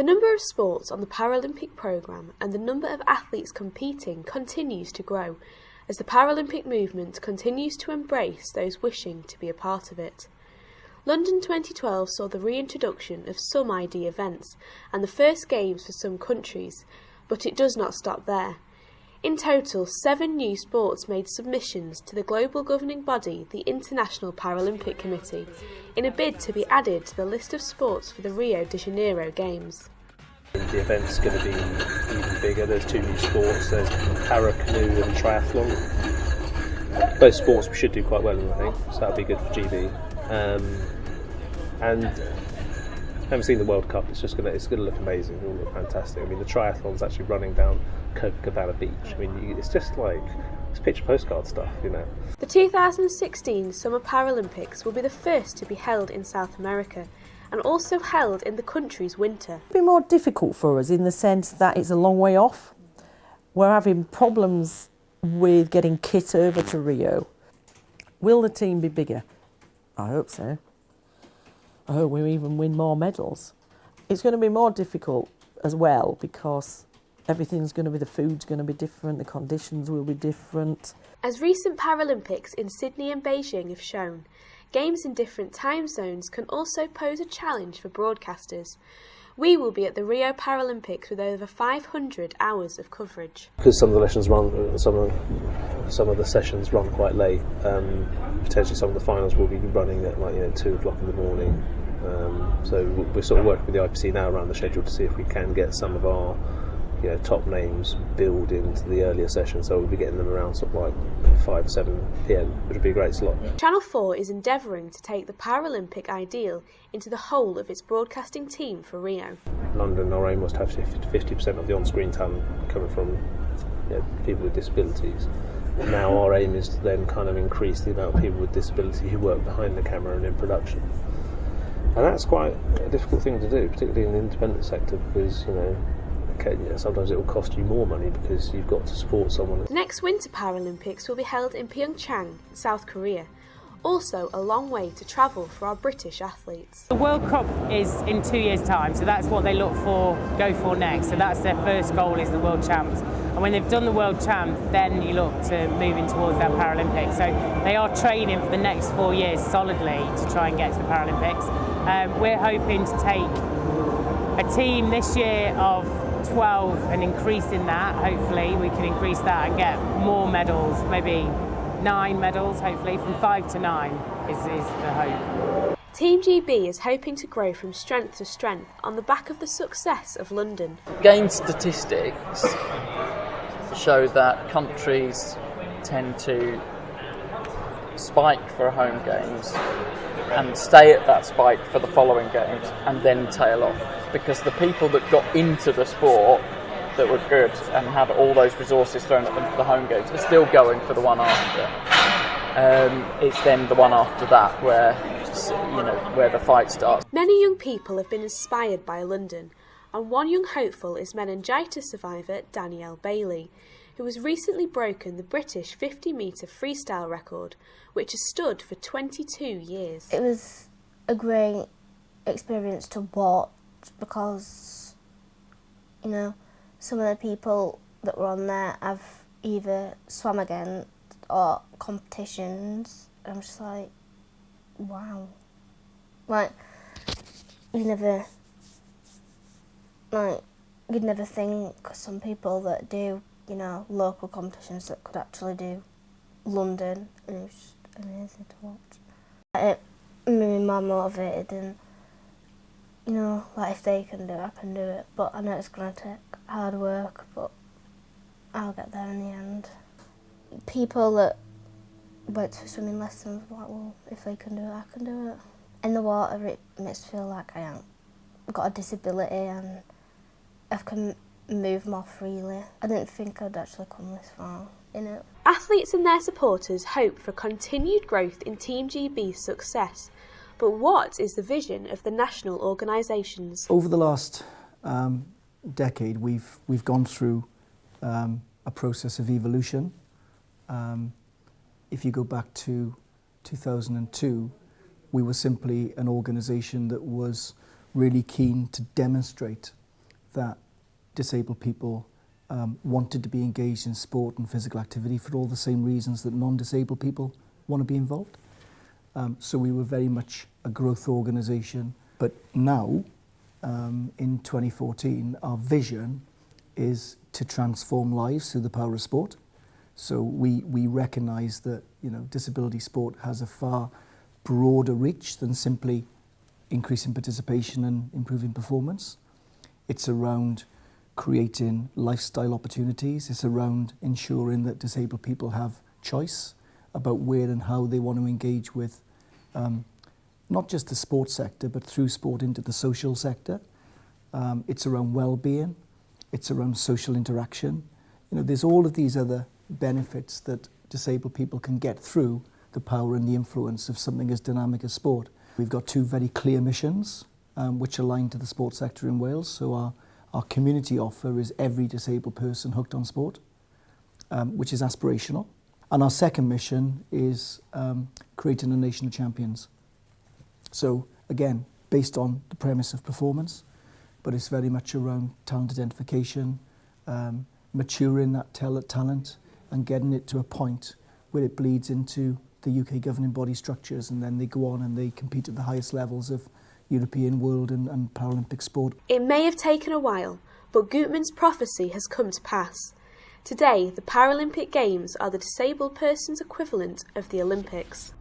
The number of sports on the Paralympic programme and the number of athletes competing continues to grow as the Paralympic movement continues to embrace those wishing to be a part of it. London 2012 saw the reintroduction of some ID events and the first games for some countries, but it does not stop there. In total, 7 new sports made submissions to the global governing body, the International Paralympic Committee, in a bid to be added to the list of sports for the Rio de Janeiro Games. The event's going to be even bigger. There's 2 new sports. There's para-canoe and triathlon. Both sports we should do quite well in, I think, so that'll be good for GB. And I haven't seen the World Cup. It's going to look amazing. It'll look fantastic. I mean, the triathlon's actually running down Copacabana Beach. I mean, it's just like it's picture postcard stuff, you know. The 2016 Summer Paralympics will be the first to be held in South America and also held in the country's winter. It'll be more difficult for us in the sense that it's a long way off. We're having problems with getting kit over to Rio. Will the team be bigger? I hope so. I hope we'll even win more medals. It's going to be more difficult as well because everything's going to be, the food's going to be different, the conditions will be different. As recent Paralympics in Sydney and Beijing have shown, games in different time zones can also pose a challenge for broadcasters. We will be at the Rio Paralympics with over 500 hours of coverage. Because some of the sessions run quite late. Potentially some of the finals will be running at 2 o'clock in the morning. So we're sort of working with the IPC now around the schedule to see if we can get some of our top names billed into the earlier session, so we'll be getting them around sort of like 5-7 PM, which would be a great slot. Channel 4 is endeavouring to take the Paralympic ideal into the whole of its broadcasting team for Rio. London, our aim was to have 50% of the on-screen talent coming from people with disabilities. Now our aim is to then kind of increase the amount of people with disability who work behind the camera and in production. And that's quite a difficult thing to do, particularly in the independent sector, because sometimes it will cost you more money because you've got to support someone. The next Winter Paralympics will be held in Pyeongchang, South Korea. Also a long way to travel for our British athletes. The World Cup is in 2 years' time, so that's what they go for next. So that's their first goal, is the World Champs. And when they've done the World Champs, then you look to moving towards that Paralympics. So they are training for the next 4 years solidly to try and get to the Paralympics. We're hoping to take a team this year of 12 and increasing that. Hopefully we can increase that and get more medals, maybe 9 medals, hopefully from 5 to 9 is the hope. Team GB is hoping to grow from strength to strength on the back of the success of London. Game statistics show that countries tend to spike for home games and stay at that spike for the following games and then tail off, because the people that got into the sport that were good and had all those resources thrown at them for the home games are still going for the one after. It's then the one after that where the fight starts. Many young people have been inspired by London, and one young hopeful is meningitis survivor Danielle Bailey, who has recently broken the British 50-metre freestyle record, which has stood for 22 years. It was a great experience to watch because, some of the people that were on there have either swam against or competitions. I'm just like, wow. You'd never think some people that do, local competitions that could actually do London, and it was just amazing to watch. It made me more motivated, and if they can do it, I can do it. But I know it's going to take hard work, but I'll get there in the end. People that went to swimming lessons were like, well, if they can do it, I can do it. In the water, it makes me feel like I've got a disability and I can move more freely. I didn't think I'd actually come this far in it. Athletes and their supporters hope for continued growth in Team GB's success. But what is the vision of the national organisations? Over the last decade, we've gone through a process of evolution. If you go back to 2002, we were simply an organisation that was really keen to demonstrate that disabled people wanted to be engaged in sport and physical activity for all the same reasons that non-disabled people want to be involved. So we were very much a growth organisation. But now, in 2014, our vision is to transform lives through the power of sport. So we recognise that, you know, disability sport has a far broader reach than simply increasing participation and improving performance. It's around creating lifestyle opportunities. It's around ensuring that disabled people have choice about where and how they want to engage with not just the sports sector, but through sport into the social sector. It's around well-being. It's around social interaction. You know, there's all of these other benefits that disabled people can get through the power and the influence of something as dynamic as sport. We've got two very clear missions which align to the sports sector in Wales. So our community offer is every disabled person hooked on sport, which is aspirational. And our second mission is creating a nation of champions. So again, based on the premise of performance, but it's very much around talent identification, maturing that talent and getting it to a point where it bleeds into the UK governing body structures, and then they go on and they compete at the highest levels of European, world and Paralympic sport. It may have taken a while, but Gutmann's prophecy has come to pass. Today, the Paralympic Games are the disabled person's equivalent of the Olympics.